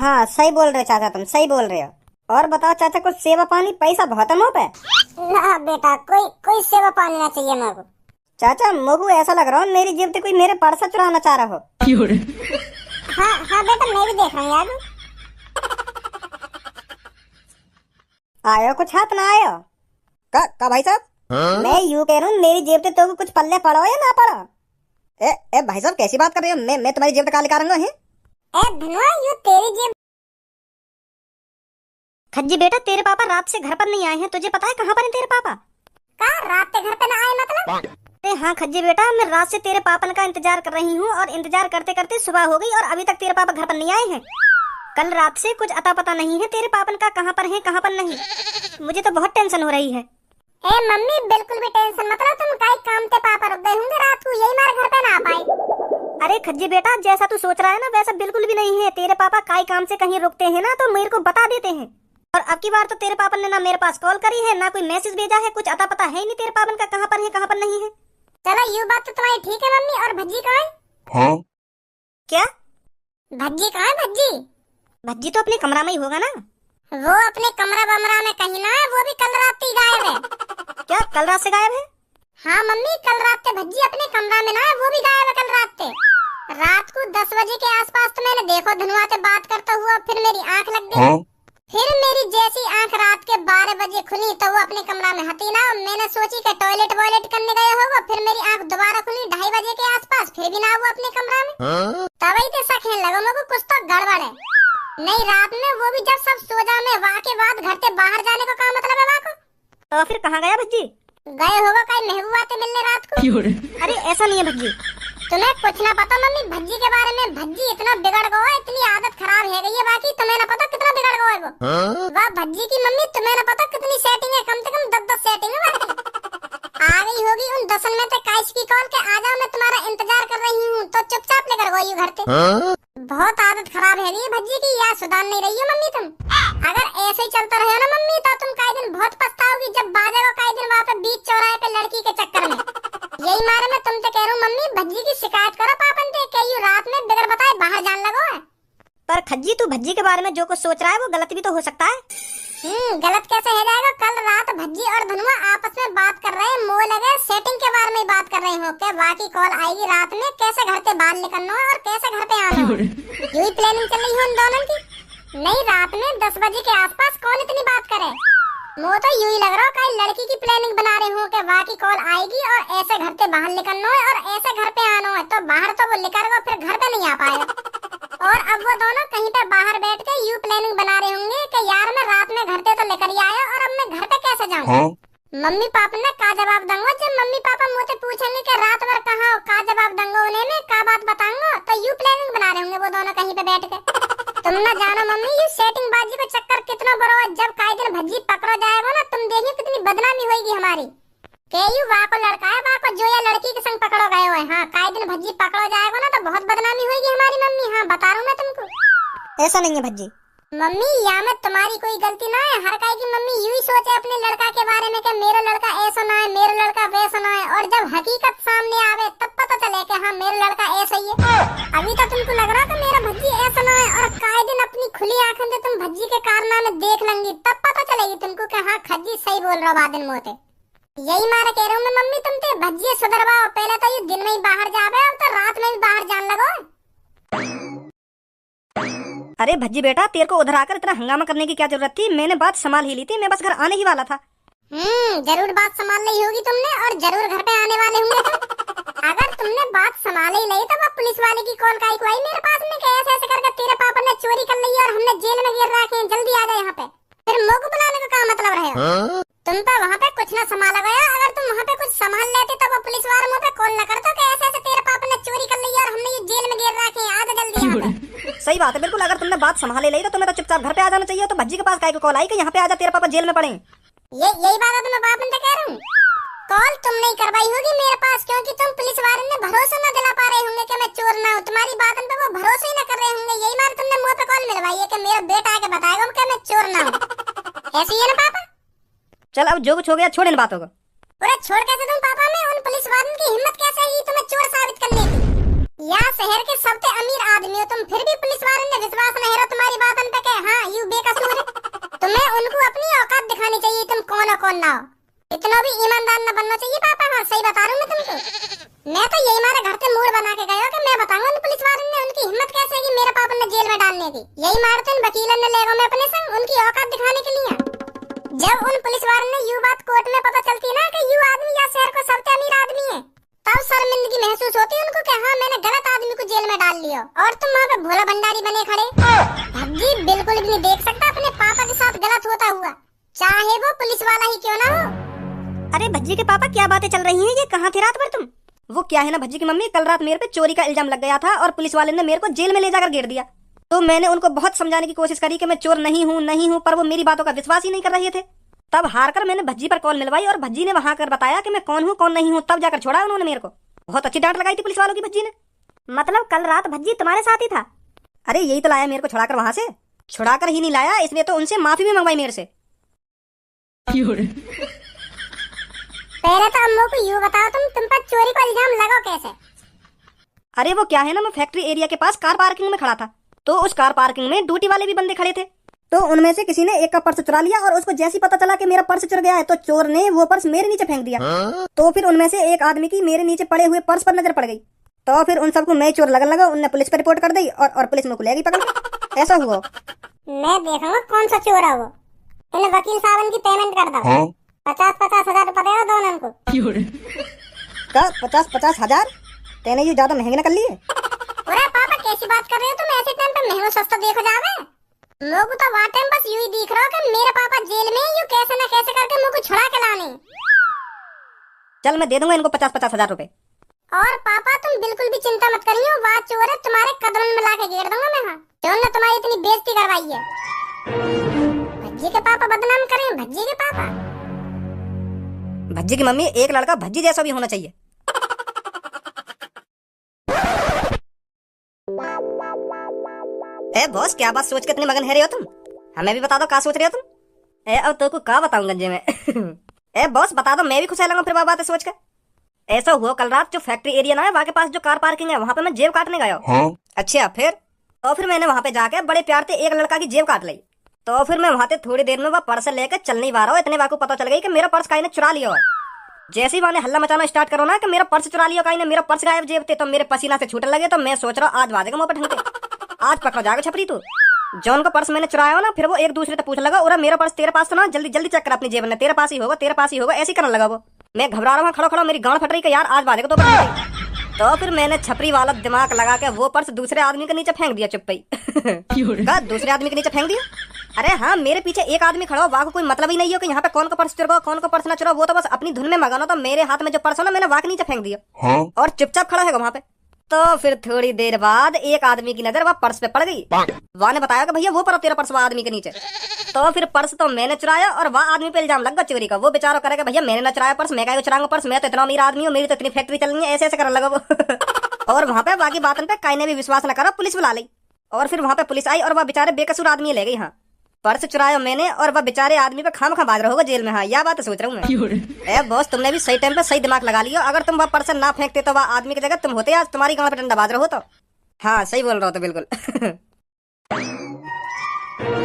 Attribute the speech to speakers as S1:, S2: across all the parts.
S1: हाँ सही बोल रहे चाचा, तुम सही बोल रहे हो। और बताओ चाचा, कुछ सेवा पानी, पैसा बहुत है मुँह पे।
S2: ना बेटा, कोई कोई सेवा पानी ना चाहिए मेरे को।
S1: चाचा मुझे ऐसा लग रहा हो मेरी जेब से कोई मेरे पर्स चुराना चाह रहा हो।
S2: हाँ हाँ बेटा, मैं भी देख रहा हूँ यार।
S1: आयो कुछ हाथ ना आयो का भाई साहब। मैं यूँ कह रहा हूँ मेरी जेब से तो कुछ पल्ले पड़ो या ना पड़ो। ए भाई साहब कैसी बात कर रहे हो, मैं तुम्हारी जेब से काले कारण है।
S2: ए धनुआ, यू तेरी जेब।
S1: खज्जी बेटा, तेरे पापा रात से घर पर नहीं आए हैं, तुझे पता है कहाँ पर है तेरे पापा?
S2: का रात के घर पे ना आए मतलब?
S1: हाँ खज्जी बेटा, मैं रात से तेरे पापा का इंतजार कर रही हूँ और इंतजार करते करते सुबह हो गई और अभी तक तेरे पापा घर पर नहीं आए हैं। कल रात से कुछ अता पता नहीं है तेरे पापन का, कहाँ पर है कहाँ पर नहीं। मुझे तो बहुत टेंशन हो रही है।
S2: ए मम्मी, बिल्कुल भी टेंशन मत लो, तुम काई काम ते पापा रुक गए होंगे रात को, यही मारे घर पे ना आ पाए।
S1: अरे खज्जी बेटा, जैसा तू सोच रहा है ना वैसा बिल्कुल भी नहीं है। तेरे पापा काई काम से कहीं रुकते हैं ना तो मेरे को बता देते हैं। और अब की बार तो तेरे पापन ने ना मेरे पास कॉल करी है ना कोई मैसेज भेजा है, कुछ अता पता है ही नहीं तेरे पापन का कहाँ पर है कहाँ पर नहीं है।
S2: चलो ये बात तो तुम्हारी ठीक है मम्मी। और भज्जी कहाँ है?
S3: हाँ?
S2: क्या भज्जी कहाँ है? भज्जी
S1: भज्जी तो अपने कमरा में ही होगा ना।
S2: वो अपने कमरा बमरा में कहीं ना है, वो भी कल रात ही गायब है।
S1: क्या कल रात से गायब है?
S2: हाँ मम्मी, कल रात से भज्जी अपने कमरा में ना है, वो भी गायब है कल रात से। रात को 10 बजे के आसपास तो मैंने देखो धनुआ से बात करता हुआ, फिर मेरी आंख लग गई।
S3: हाँ?
S2: फिर मेरी जैसी आंख रात के 12 बजे खुली तो वो अपने कमरा में हती ना। मैंने सोची कि टॉयलेट वॉयलेट करने गया होगा, फिर मेरी आंख दोबारा खुली 2:30 बजे के आसपास, फिर भी ना वो अपने कमरा में।
S3: हाँ?
S2: तभी तो शक है लगा मेरे को, कुछ तो गड़बड़ है। नहीं रात में वो भी जब सब सो जा, में वाह के बाद घर से बाहर जाने को क्या मतलब है वाह को?
S1: तो फिर कहाँ गया भज्जी?
S2: गए होगा कहीं महबूबा से मिलने रात को।
S1: अरे ऐसा नहीं है भज्जी।
S2: तुम्हें कुछ ना पता मम्मी भज्जी के बारे में। भज्जी इतना बिगड़ गया है, इतनी आदत खराब है गई है, बाकी तुम्हें ना पता कितना बिगड़ गया है वो।
S3: हाँ?
S2: वाह भज्जी की मम्मी, तुम्हें ना पता कितनी सेटिंग है, कम से कम 10 सेटिंग है। आ गई होगी उन 10 में से काइस की कॉल के आ जाओ, मैं तुम्हारा इंतजार कर रही हूँ, तो चुपचाप लेकर गई घर से।
S3: हाँ?
S2: बहुत आदत खराब है ये भज्जी की, या सुधार नहीं रही हो मम्मी तुम। अगर ऐसे ही चलता रहे ना मम्मी तो तुम कई दिन बहुत पछताओगी, जब बाजेगा कई दिन वहाँ पे बीच चौराहे पे लड़की के चक्कर में। यही मारे मैं तुमसे कह रहा हूँ मम्मी, भज्जी की शिकायत करो पापन से कि यू रात में बिगर बताए बाहर जान लगो है।
S1: पर खज्जी तू भज्जी के बारे में जो कुछ सोच रहा है वो गलत भी तो हो सकता है।
S2: गलत कैसे हो जाएगा? कल रात भज्जी और धनुआ आपस में बात कर रहे हैं, मोह लगे सेटिंग के बारे में बात कर रहे हो कि बाकी कॉल आएगी रात में, कैसे घर से बाहर निकलना है और कैसे घर पे आना है। यही प्लानिंग चल रही है उन दोनों की। नहीं रात में 10 बजे के आसपास कौन इतनी बात करे? मुझे तो यूं ही लग रहा है कहीं लड़की की प्लानिंग बना रहे हो कि बाकी कॉल आएगी और ऐसे घर से बाहर निकलना है और ऐसे घर पे आना है, तो बाहर तो वो निकलेगा फिर घर पे नहीं आ पाएगा। और अब वो दोनों कहीं पे बाहर बैठ के यूं प्लानिंग बना रहे होंगे कि यार मैं रात में घर पे तो लेकर ही आया और अब मैं घर पे कैसे जाऊं।
S3: हाँ?
S2: मम्मी पापा ने का जवाब दूंगा जब मम्मी पापा मुझसे पूछेंगे कि रात भर कहाँ हो, का जवाब दूंगा उन्हें मैं, का बात बताऊंगा। तो यूं प्लानिंग बना रहे होंगे वो दोनों कहीं पे बैठ के। तुम ना जानो मम्मी, ये सेटिंग बाजी का चक्कर कितना बड़ा है। जब काई दिन भज्जी पकड़ा जाएगा ना, तुम देखिए कितनी बदनामी होगी हमारी। केयू वाह को लड़का है, वाह को जो या लड़की के संग पकड़ो गए हुए। हाँ काई दिन भज्जी पकड़ो जाएगा ना तो बहुत बदनामी होगी हमारी मम्मी। हाँ बता रहा हूँ मैं तुमको।
S1: ऐसा नहीं है भज्जी।
S2: मम्मी या में तुम्हारी कोई गलती ना है, हर काई की मम्मी यूं ही सोचे अपने लड़का के बारे में कि मेरा लड़का ऐसा ना है, मेरा लड़का वैसा ना है, और जब हकीकत सामने आवे तब पता चले कि हाँ मेरा लड़का ऐसा ही है। अभी तो तुमको लग रहा कि मेरा भज्जी ऐसा ना है, और काई दिन अपनी खुली आंखों से तुम भज्जी के कारनामे देख लेंगी, तब पता चलेगी तुमको कि हाँ खज्जी सही बोल रहा बादल मोते। यही मारे कह रहा हूँ मैं मम्मी तुमसे, भज्जी सुधरवाओ। पहले तो ये दिन में ही बाहर जावे, अब तो रात में भी बाहर जान लगो।
S1: अरे भज्जी बेटा, तेरे को उधर आकर इतना हंगामा करने की क्या जरूरत थी? मैंने बात संभाल ही ली थी, मैं बस घर आने ही वाला था।
S2: जरूर बात संभाल ली होगी तुमने, और जरूर घर पे आने वाले होंगे तुम। अगर तुमने बात संभाल ही नहीं तो वो पुलिस वाले की कॉल काई को आई मेरे पास में कि ऐसे ऐसे करके तेरे पापा ने चोरी कर ली और हमने जेल में गिर रखे हैं, जल्दी आ जाए यहाँ पे। फिर मुंह को बुलाने का क्या मतलब रहे?
S3: हाँ?
S2: तुम तो वहाँ पे कुछ ना संभाला गया। अगर तुम वहाँ पे कुछ संभाल लेते तो वो पुलिस वाले मुँह पे कॉल न करते कि ऐसे ऐसे तेरे पापा ने चोरी कर ली और हमने ये जेल में गिर रखे हैं, आ जा जल्दी यहाँ पे।
S1: सही बात है बिल्कुल। अगर तुमने बात संभाले ली तो तुम्हें तो चुपचाप घर पे आ जाना चाहिए। तो भज्जी के पास काहे को कॉल आई कि यहाँ पे आ जा, तेरे पापा जेल में पड़े।
S2: यही बात है तो मैं पापन से कह रहा हूँ। कॉल तुम नहीं करवाई होगी मेरे पास, क्योंकि तुम पुलिस वाले ने भरोसा न दिला पा रहे होंगे कि मैं चोर ना हूँ। तुम्हारी बात पे वो भरोसा ही न कर रहे होंगे। यही बात तुमने मुँह पे कॉल मिलवाई है कि मेरा बेटा आके बताएगा कि मैं चोर ना हूँ। ऐसी है ना पापा?
S1: चल अब जो कुछ हो गया छोड़ इन बातों को।
S2: पूरा छोड़ कैसे तुम पापा? में उन पुलिस वालों की हिम्मत कैसे हुई तुम्हें चोर साबित करने की? या शहर के सबसे अमीर आदमी हो तुम, फिर भी पुलिस वालों ने विश्वास नहीं रहा तुम्हारी बात और ना हो। इतना भी ईमानदार न बनना चाहिए पापा। हाँ सही बता रहा हूँ मैं तुमको। मैं तो यही मारे घर से मूड बना के गया कि मैं बताऊंगा उन पुलिस वालों ने, उनकी हिम्मत कैसे है कि मेरे पापा ने जेल में डालने की। यही मारे तो इन वकीलों ने ले गए मैं अपने संग उनकी औकात दिखाने के लिए। जब उन पुलिस वालों ने यू बात कोर्ट में पता चलती ना कि यू आदमी या शहर को सबसे अमीर आदमी है, तब शर्मिंदगी महसूस होती है उनको कि हाँ मैंने गलत आदमी को जेल में डाल लिया और तुम वहाँ पे भोला भंडारी बने खड़े। भज्जी बिल्कुल भी नहीं देख सकता अपने पापा के साथ गलत होता हुआ, चाहे वो पुलिस वाला ही क्यों ना हो।
S1: अरे भज्जी के पापा क्या बातें चल रही हैं, ये कहाँ थे रात भर तुम? वो क्या है ना भज्जी की मम्मी, कल रात मेरे पे चोरी का इल्जाम लग गया था और पुलिस वाले ने मेरे को जेल में ले जाकर घेर दिया। तो मैंने उनको बहुत समझाने की कोशिश करी कि मैं चोर नहीं हूँ, पर वो मेरी बातों का विश्वास ही नहीं कर रहे थे। तब हार कर मैंने भज्जी पर कॉल मिलवाई और भज्जी ने वहां कर बताया कि मैं कौन हूँ कौन नहीं हूँ, तब जाकर छोड़ा उन्होंने मेरे को। बहुत अच्छी डांट लगाई थी पुलिस वालों की भज्जी ने। मतलब कल रात भज्जी तुम्हारे साथ ही था? अरे यही तो लाया मेरे को छुड़ाकर वहां से। छुड़ाकर ही नहीं लाया, इसलिए तो उनसे माफी भी मंगवाई मेरे से।
S2: पहले तो अम्मू को यूँ बताओ तुम पर चोरी का इल्जाम लगाओ कैसे?
S1: अरे वो क्या है ना, मैं फैक्ट्री एरिया के पास कार पार्किंग में खड़ा था, तो उस कार पार्किंग में ड्यूटी वाले भी बंदे खड़े थे। तो उनमें से किसी ने एक का पर्स चुरा लिया और उसको जैसे पता चला कि मेरा पर्स चुरा गया है तो चोर ने वो पर्स मेरे नीचे फेंक दिया। तो फिर उनमें से एक आदमी की मेरे नीचे पड़े हुए पर्स पर नजर पड़ गई, तो फिर उन सबको मैं चोर लगन लगा, उनने पुलिस पर रिपोर्ट कर दी और पुलिस में को ले गई पकड़। ऐसा हुआ।
S2: मैं देखूंगा कौन सा चोर है वो। इन वकील साहब की पेमेंट कर दो। 50,000 रुपए देना दोनों को।
S1: का 50,000? तेने ये ज्यादा महंगे न कर लिए?
S2: अरे पापा कैसी बात कर रहे हो तुम? ऐसे टाइम पे महंगा सस्ता देखो जावे। लोग तो वहाँ टाइम बस यूं ही दिख रहा कि मेरे पापा जेल में यूं कैसे न कैसे करके मुझको छुड़ा के लाने।
S1: चल मैं दे दूंगा इनको 50,000 रुपए।
S2: और पापा तुम बिल्कुल भी चिंता मत करिए, वहाँ चोर है तुम्हारे कदम में लाके घेर दूंगा मैं। हाँ जो ने तुम्हारी इतनी बेइज्जती करवाई है। भज्जी के पापा बदनाम करें, भज्जी के पापा।
S1: भज्जी की मम्मी, एक लड़का भज्जी जैसा भी होना चाहिए। ए बॉस, क्या बात सोच के इतने मगन है रहे हो तुम? हमें भी बता दो क्या सोच रहे हो तुम? ए अब तो को क्या बताऊं गंजे में। ए बॉस बता दो, मैं भी खुश रहूंगा फिर बात है सोच कर। ऐसा हुआ कल रात जो फैक्ट्री एरिया ना है वहाँ के पास जो कार पार्किंग है वहाँ पे मैं जेब काटने गया। हाँ? अच्छा फिर? तो फिर मैंने वहाँ पे जाके बड़े प्यार से एक लड़का की जेब काट ली। तो फिर मैं वहाँ पे थोड़ी देर में वह पर्स लेकर चल नहीं पा रहा हूँ, इतने बार को पता चल गई कि मेरा पर्स काई ने चुरा लिया है। जैसे ही वहाँ हल्ला मचाना स्टार्ट करो ना कि मेरा पर्स चुरा लिया काई ने, मेरा पर्स गायब जेब थे, तो मेरे पसीना से छूटने लगे। तो मैं सोच रहा हूँ आज वादेगा मुँह पर ढंग के, आज पकड़ा जाएगा छपरी तू। जॉन का पर्स मैंने चुराया हो ना, फिर वो एक दूसरे से पूछ लगा, और मेरा पर्स तेरे पास तो ना, जल्दी जल्दी चेक कर अपनी जेब में, तेरे पास ही होगा, तेरे पास ही होगा, ऐसे करने लगा वो। मैं घबरा रहा हूँ खड़ा खड़ा, मेरी गांड फट रही कि यार आज बाधेगा तो फिर मैंने छपरी वाला दिमाग लगा के वो पर्स दूसरे आदमी के नीचे फेंक दिया चुप्पी। दूसरे आदमी के नीचे फेंक दिया? अरे हाँ, मेरे पीछे एक आदमी खड़ा हो, वाह को कोई मतलब ही नहीं हो कि यहाँ पे कौन का पर्स चुरा कौन का पर्स ना चुरा, वो तो बस अपनी धुन में मगाना। तो मेरे हाथ में जो पर्स हो ना, मैंने वाह के नीचे फेंक दिया। हाँ? और चुपचाप खड़ा है वहाँ पे। तो फिर थोड़ी देर बाद एक आदमी की नजर वह पर्स पे पड़ गई। वह ने बताया कि भैया वो पर तेरा पर्स वह आदमी के नीचे। तो फिर पर्स तो मैंने चुराया और वह आदमी पे इल्जाम लग गया चोरी का। वो बेचारा करेगा भैया मैंने ना चुराया पर्स, मैं क्या चुराऊंगा पर्स, मैं तो इतना अमीर आदमी हूँ, मेरी तो इतनी फैक्ट्री चल रही है, ऐसे ऐसे करने लगा वो। और वहाँ पे बाकी बातों पे काई ने भी विश्वास न करा, पुलिस बुला ली। और फिर वहाँ पे पुलिस आई और वह बेचारे बेकसूर आदमी ले गई। हाँ, पर्स चुराया मैंने और वह बेचारे आदमी पे खाम खा बाज रहा होगा जेल में। हाँ, यह बात सोच रहा हूँ मैं। ए बॉस, तुमने भी सही टाइम पे सही दिमाग लगा लिया। अगर तुम वह पर्स ना फेंकते तो वह आदमी की जगह तुम होते, आज तुम्हारी गांव पे डंडा बाज रहा हो। तो हाँ सही बोल रहा हो तो बिल्कुल।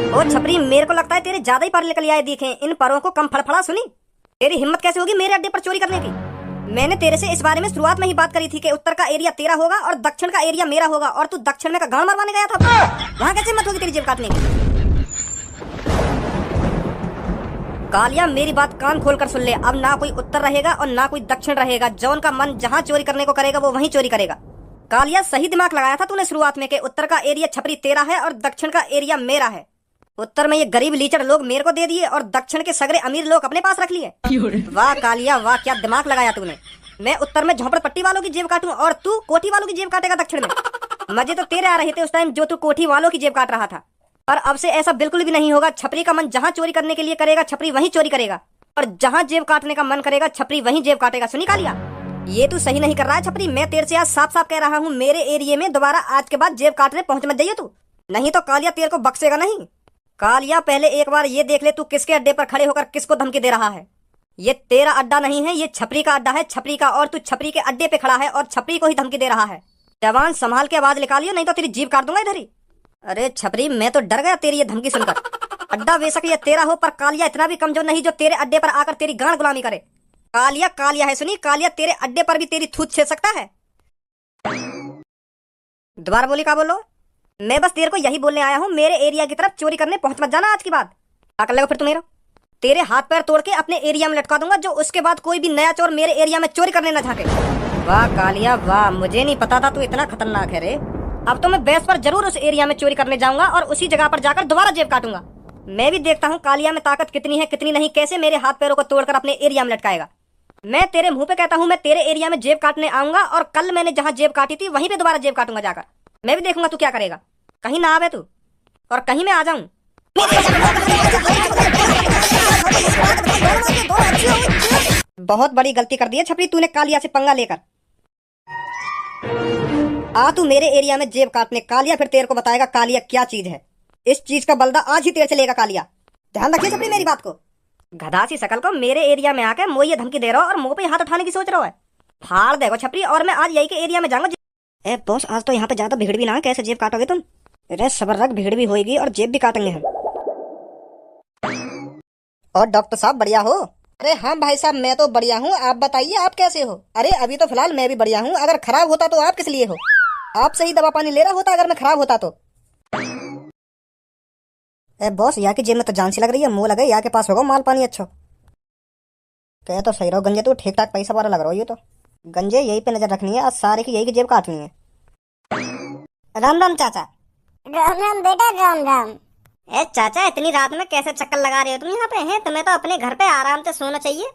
S1: ओ छपरी, मेरे को लगता है तेरे ज्यादा ही पर निकल आए दिखे, इन परों को कम फड़फड़ा सुनी। तेरी हिम्मत कैसे होगी मेरे अड्डे पर चोरी करने की? मैंने तेरे से इस बारे में शुरुआत में ही बात करी थी कि उत्तर का एरिया तेरा होगा और दक्षिण का एरिया मेरा होगा, और तू दक्षिण में का गांव मरवाने गया था। वहां कैसे हिम्मत होगी तेरी जेब काटने की? कालिया, मेरी बात कान खोल कर सुन ले, अब ना कोई उत्तर रहेगा और ना कोई दक्षिण रहेगा। जौन का मन जहां चोरी करने को करेगा वो वहीं चोरी करेगा। कालिया, सही दिमाग लगाया था तूने शुरुआत में कि उत्तर का एरिया छपरी तेरा है और दक्षिण का एरिया मेरा है। उत्तर में ये गरीब लीचड़ लोग मेरे को दे दिए और दक्षिण के सगरे अमीर लोग अपने पास रख लिए। वाह कालिया वाह, क्या दिमाग लगाया तूने। मैं उत्तर में झोपड़पट्टी वालों की जेब काटूं और तू कोठी वालों की जेब काटेगा दक्षिण में। मजे तो तेरे आ रहे थे उस टाइम जो तू कोठी वालों की जेब काट रहा था, पर अब से ऐसा बिल्कुल भी नहीं होगा। छपरी का मन जहां चोरी करने के लिए करेगा छपरी वहीं चोरी करेगा, और जहां जेब काटने का मन करेगा छपरी वहीं जेब काटेगा। सुनी कालिया, ये तू सही नहीं कर रहा है छपरी। मैं तेरे से आज साफ साफ कह रहा हूँ, मेरे एरिया में दोबारा आज के बाद जेब काटने पहुंच मत जाइए तू, नहीं तो कालिया तेरे को बख्शेगा नहीं। कालिया, पहले एक बार ये देख ले तू किसके अड्डे पर खड़े होकर किसको धमकी दे रहा है। ये तेरा अड्डा नहीं है, ये छपरी का अड्डा है, छपरी का, और तू छपरी के अड्डे पे खड़ा है और छपरी को ही धमकी दे रहा है। जवान संभाल के आवाज निकालियो, नहीं तो तेरी जीभ काट दूंगा इधर ही। अरे छपरी, मैं तो डर गया तेरी ये धमकी सुनकर।
S3: अड्डा बेशक ये तेरा हो, पर कालिया इतना भी कमजोर नहीं जो तेरे अड्डे पर आकर तेरी गांड गुलामी करे। कालिया कालिया है सुनी, कालिया तेरे अड्डे पर भी तेरी थूत छेद सकता है। दोबारा बोली का बोलो। मैं बस तेरे को यही बोलने आया हूँ, मेरे एरिया की तरफ चोरी करने पहुंच मत जाना आज की बात। क्या कर लेगा फिर तू मेरा? तेरे हाथ पैर तोड़ के अपने एरिया में लटका दूंगा, जो उसके बाद कोई भी नया चोर मेरे एरिया में चोरी करने न झाके। वाह कालिया वाह, मुझे नहीं पता था तू इतना खतरनाक है रे। अब तो मैं बेस पर जरूर उस एरिया में चोरी करने जाऊंगा और उसी जगह पर जाकर दोबारा जेब काटूंगा। मैं भी देखता हूँ कालिया में ताकत कितनी है कितनी नहीं, कैसे मेरे हाथ पैरों को तोड़कर अपने एरिया में लटकाएगा। मैं तेरे मुंह पे कहता हूँ, मैं तेरे एरिया में जेब काटने आऊंगा और कल मैंने जहाँ जेब काटी थी वहीं पे दोबारा जेब काटूंगा जाकर। मैं भी देखूंगा तू क्या करेगा। कहीं ना आवे तू और कहीं मैं आ जाऊं। बहुत बड़ी गलती कर दी है छपरी तूने कालिया से पंगा लेकर। आ तू मेरे एरिया में जेब काटने कालिया, फिर तेरे को बताएगा कालिया क्या चीज है। इस चीज का बलदा आज ही तेरे से लेगा कालिया। ध्यान रखिए छपरी मेरी बात को। गधा सी शकल को मेरे एरिया में आके मुझे धमकी दे रहा हो और मुंह पे हाथ उठाने की सोच रहा है। फाड़ देगा छपरी, और मैं आज यही के एरिया में जाऊंगा। ए बॉस, आज तो यहाँ पे ज्यादा भीड़ भी ना है, कैसे जेब काटोगे तुम? अरे सबर रख, भीड़ भी होगी और जेब भी काटेंगे हम। और डॉक्टर साहब बढ़िया हो? अरे हाँ भाई साहब, मैं तो बढ़िया हूँ, आप बताइए आप कैसे हो? अरे अभी तो फिलहाल मैं भी बढ़िया हूँ, अगर खराब होता तो आप किस लिए हो? आप सही दवा पानी ले रहा होता अगर मैं खराब होता तो। ए बॉस, यहाँ की जेब में तो जान सी लग रही है, मुंह लगे यहाँ के पास होगा माल पानी अच्छा। कह तो सही रहो गंजे, तू ठीक ठाक पैसा वाला लग रहा हो। ये तो गंजे यही पे नजर रखनी है, आज सारे की यही की जेब काटनी है। राम राम चाचा।
S2: राम राम बेटा, राम राम।
S1: ए चाचा, इतनी रात में कैसे चक्कर लगा रहे हो तुम यहाँ पे? हैं तुम्हें तो अपने घर पे आराम से सोना चाहिए,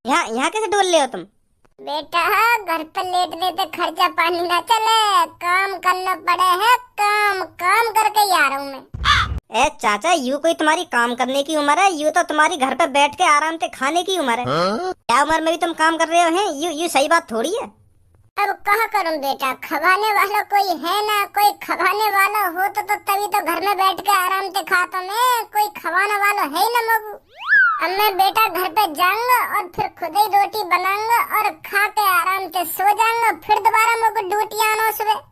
S1: यहाँ यहाँ कैसे डोल रहे हो तुम?
S2: बेटा घर पे लेटने से खर्चा पानी ना चले, काम करना पड़े है, काम काम करके ही आ रहा हूँ मैं।
S1: ए चाचा, यूँ कोई तुम्हारी काम करने की उम्र है? यूँ तो तुम्हारी घर पे बैठ के आराम से खाने की उम्र है। क्या उम्र में भी तुम काम कर रहे हो? हैं यू सही बात थोड़ी है।
S2: अब कहाँ करूँ बेटा, खवाने वाला कोई है ना, कोई खवाने वाला हो तो तभी तो घर में बैठ के आराम से खाता मैं, कोई खवाने वाला है ही ना मगू। अब मैं बेटा घर पे जाऊंगा और फिर खुद ही रोटी बनाऊंगा और खा के आराम से सो जाऊंगा, फिर दोबारा मुझको ड्यूटी आना सुबह।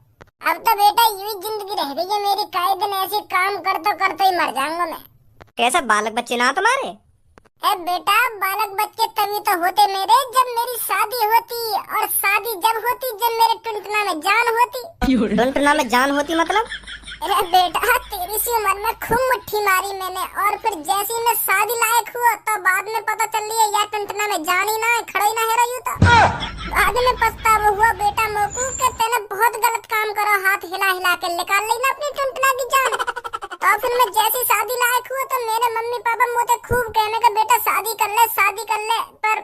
S2: अब तो बेटा यूं जिंदगी रह गई है मेरी, कई दिन ऐसे काम करते ही मर जाऊंगा मैं।
S1: कैसा बालक बच्चे ना तुम्हारे?
S2: ए बेटा बालक बच्चे तभी तो होते मेरे जब मेरी शादी होती, और शादी जब होती जब मेरे टुनटुना में जान होती।
S1: टुनटुना में जान होती मतलब?
S2: अरे बेटा तेरी सी उम्र में खूब मुट्ठी मारी मैंने, और फिर जैसे ही मैं शादी लायक हुआ तो बाद में पता चल रही है यार टुनटुना में जान ही ना है, खड़ा ही ना है रही तो। बाद में पछतावा हुआ बेटा मोकू कि तूने बहुत गलत काम करो, हाथ हिला हिला के निकाल ली ना अपनी टुनटुना की जान। तो फिर मैं जैसी शादी लायक हुआ तो मेरे मम्मी पापा मुझे खूब कहने का बेटा शादी कर ले शादी कर ले,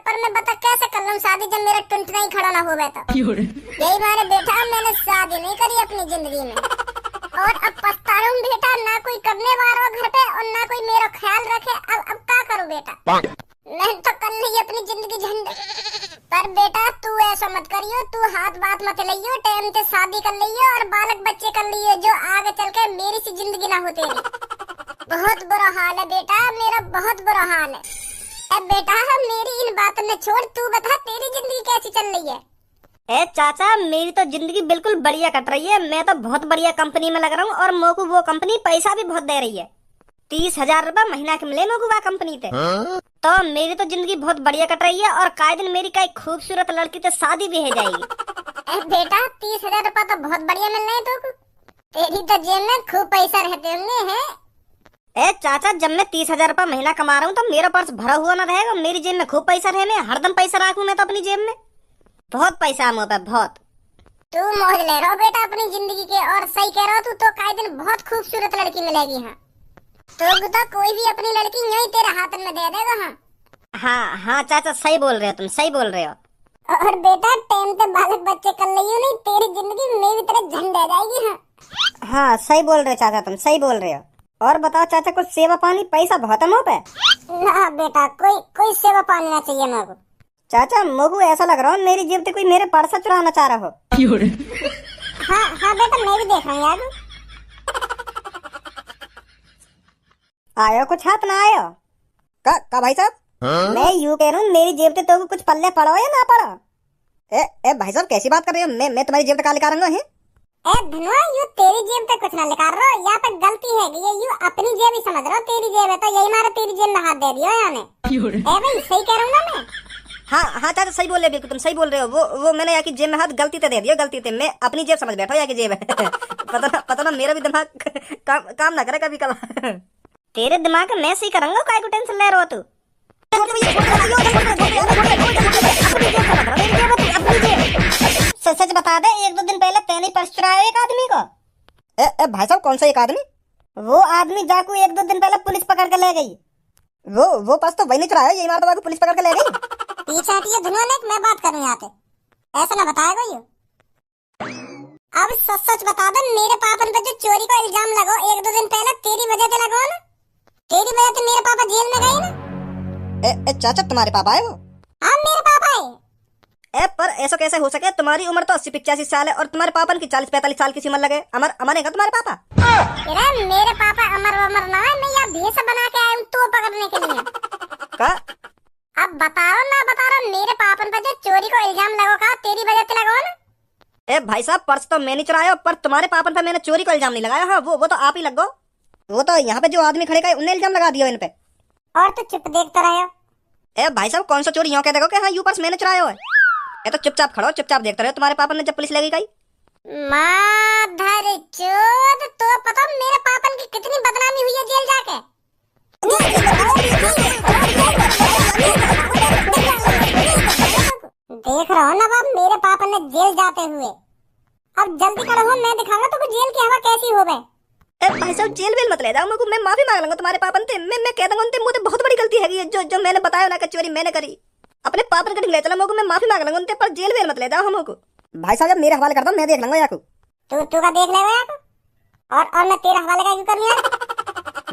S2: पर मैं बता कैसे कर लूं शादी जब मेरा टुनटुना ही खड़ा ना हो बैठा। यही मारे बेटा मैंने शादी नहीं करी अपनी जिंदगी में, और अब पछता रहा हूं बेटा, ना कोई करने वाला घर पे और ना कोई मेरा ख्याल रखे। अब क्या करूं बेटा, मैं तो कर ली अपनी जिंदगी झंड। पर बेटा तू ऐसा मत करियो, तू हाथ बात मत लियो, टाइम से शादी कर लियो और बालक बच्चे कर लियो, जो आगे चल के मेरी सी जिंदगी ना हो तेरी। बहुत बुरा हाल है बेटा मेरा, बहुत बुरा हाल है। अब बेटा मेरी इन बातों में छोड़, तू बता तेरी जिंदगी कैसी चल रही है?
S1: ए चाचा, मेरी तो जिंदगी बिल्कुल बढ़िया कट रही है, मैं तो बहुत बढ़िया कंपनी में लग रहा हूँ और मोको वो कंपनी पैसा भी बहुत दे रही है। 30,000 रुपए महीना के मिले मोको वह कंपनी पे। तो मेरी तो जिंदगी बहुत बढ़िया कट रही है और काहे दिन मेरी कई खूबसूरत लड़की से शादी भी हो जाएगी।
S2: बेटा 30,000 रुपए तो बहुत बढ़िया मिल रहे हैं तुमको, तेरी तो जेब में खूब पैसा रहते होंगे हैं।
S1: ए चाचा, जब मैं 30,000 रुपए महीना कमा रहा हूँ तो मेरा पर्स भरा हुआ ना रहेगा? मेरी जेब में खूब पैसा रहे, मैं हरदम पैसा रखूँ मैं तो अपनी जेब में, बहुत पैसा है मुँह पे बहुत।
S2: तू मौज ले रहा हो बेटा अपनी जिंदगी के, और सही कह रहा हो तू, तो काहे दिन बहुत खूबसूरत लड़की मिलेगी। हाँ तो कोई भी अपनी लड़की यही तेरे हाथ में दे देगा।
S1: हाँ हाँ चाचा, सही बोल रहे हो तुम, सही बोल रहे हो।
S2: और बेटा टाइम से बालक बच्चे कर लियो नहीं, तेरी जिंदगी मेरी तरह झंड आ जाएगी।
S3: हाँ सही बोल रहे हो चाचा, तुम सही बोल रहे हो। और बताओ चाचा, कुछ सेवा पानी पैसा बहुत है मुँह पे?
S2: ना बेटा कोई सेवा पानी ना चाहिए मेरे को।
S3: चाचा मुझको ऐसा लग रहा है मेरी जेब से कोई मेरे पर्स चुराना चाह रहा हो।
S2: हाँ बेटा मैं भी देख रहा हूँ यार।
S3: आयो कुछ हाथ ना आयो का भाई साहब? मैं यूँ कह रहा हूँ मेरी जेब से तो कुछ पल्ले पड़ो या ना पड़ो? ए भाई साहब कैसी बात कर रहे हो? मैं तुम्हारी जेब से काले का रंगा है?
S2: ए धनुआ, यू तेरी जेब पे कुछ ना निकाल रहा, यहाँ पे गलती है ये, यू अपनी जेब ही समझ रहा हो, तेरी जेब है तो यही मारा तेरी जेब में हाथ दे दिया याने। ए भाई सही कह रहा हूँ ना मैं?
S3: हाँ हाँ चाचा सही बोल रहे हो, बिल्कुल तुम सही बोल रहे हो। वो मैंने यहाँ की जेब में हाथ गलती से दे दिया, गलती से। मैं अपनी जेब समझ बैठा यहाँ की जेब है। पता ना मेरा भी दिमाग काम ना करे कभी कभी।
S1: तेरे दिमाग में मैं सही करूंगा, काय को टेंशन ले रहे हो तू? सच बता दे, 1-2 दिन पहले तेने पर्स चुराया एक आदमी को।
S3: भाई साहब कौन सा एक आदमी?
S1: वो आदमी जाकू 1-2 दिन पहले पुलिस पकड़ के ले गई।
S3: वो पर्स तो वही नहीं चुराया, यही मारता पुलिस पकड़ के ले गई।
S2: पीछे हटिए धनुआ ने, मैं बात करूँ यहाँ पे, ऐसा ना बताएगा यू। अब सच बता दे, मेरे पापन पे जो चोरी का इल्जाम लगो 1-2 दिन पहले, तेरी वजह से लगो ना? तेरी वजह से मेरे पापा जेल में गए ना?
S3: चाचा तुम्हारे पापा है वो?
S2: हाँ मेरे पापा है।
S3: पर ऐसा कैसे हो सके? तुम्हारी उम्र तो 80-85 साल है और तुम्हारे पापन की 40-45 साल की उम्र लगे। अमर है तुम्हारे पापा?
S2: अरे मेरे पापा अमर ना है, मैं यहाँ भेष बना के आया हूँ तो पकड़ने के लिए।
S3: का?
S2: अब बता रहा ना बता रहा, मेरे पापन पे जो चोरी को इल्जाम लगो का तेरी वजह से लगो ना?
S3: भाई साहब पर्स तो मैं नहीं चुराया, पर तुम्हारे पापन पे मैंने चोरी का इल्जाम नहीं लगाया। हाँ वो तो आप ही लगो। वो तो यहाँ पे जो आदमी खड़े का उन्हें इल्जाम लगा दिया इन पे।
S2: और तो चुप देखता रहो।
S3: भाई साहब कौन सा चोरी यूँ कह देखो कि हाँ यू पर्स मैंने चुराया है? तो चुपचाप खड़ो, चुपचाप देखते रहो। तुम्हारे पापा ने जब पुलिस लगी गई
S2: माधर चोद, तो पता मेरे पापन की कितनी बदनामी हुई है जेल जाके। देख रहा हो ना बाप, मेरे पापा ने जेल जाते हुए। अब जल्दी खड़ा हो, मैं दिखाऊंगा तुमको जेल की हवा कैसी हो गए।
S3: भाई साहब जेल वेल मत ले जाओ मुझको, मैं माफी मांग लूंगा तुम्हारे पापन से। मैं कह दूंगा उनसे मुझे बहुत बड़ी गलती है जो मैंने बताया ना कि चोरी मैंने करी। अपने पापन का ले चला मुझको, मैं माफी मांग लूंगा उनसे, पर जेल वेल मत ले जाओ हमको। भाई साहब जब मेरे हवाले कर दो मैं देख लूंगा याकू।
S2: तू का देख लेगा याकू? और मैं तेरा हवाले का क्यों कर रही?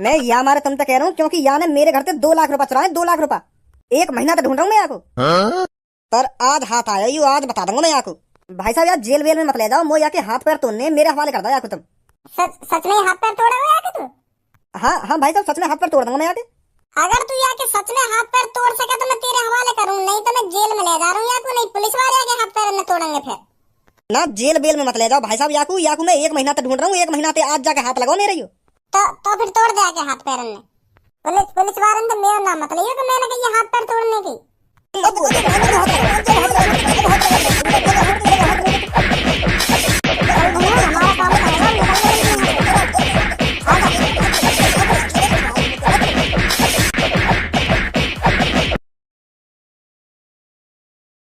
S3: मैं यहाँ मारे तुम तक कह रहा हूँ क्योंकि यहाँ ने मेरे घर से 2 लाख रुपए चुराए। 2 लाख रुपए 1 महीना तक ढूंढ रहा हूँ मैं याकू, पर आज हाथ आया यू, आज बता दूंगा मैं याकू। भाई साहब यार जेल वेल में मत ले जाओ, मो याके हाथ पैर तोड़ने मेरे हवाले कर दो याकू तुम।
S2: सच में हाथ पैर तोड़ा हुआ है तू?
S3: हाँ भाई साहब सच में हाथ पैर तोड़ दूंगा मैं याके।
S2: अगर तू याके सच में हाथ पैर तोड़ सके तो मैं तेरे हवाले करूं, नहीं तो मैं जेल में ले जा रहा हूं याकू। नहीं पुलिस वाले आके हाथ पैर न तोड़ेंगे फिर।
S3: ना जेल बेल में मत ले जाओ भाई साहब याकू मैं 1 महीना तक ढूंढ रहा हूँ। 1 महीना से आज जाके हाथ लगाओ मेरे।
S2: तो फिर तोड़ दे आके हाथ पैर ने। पुलिस वाले ने मेरा नाम मत लियो कि मैंने कही हाथ पैर तोड़ने की।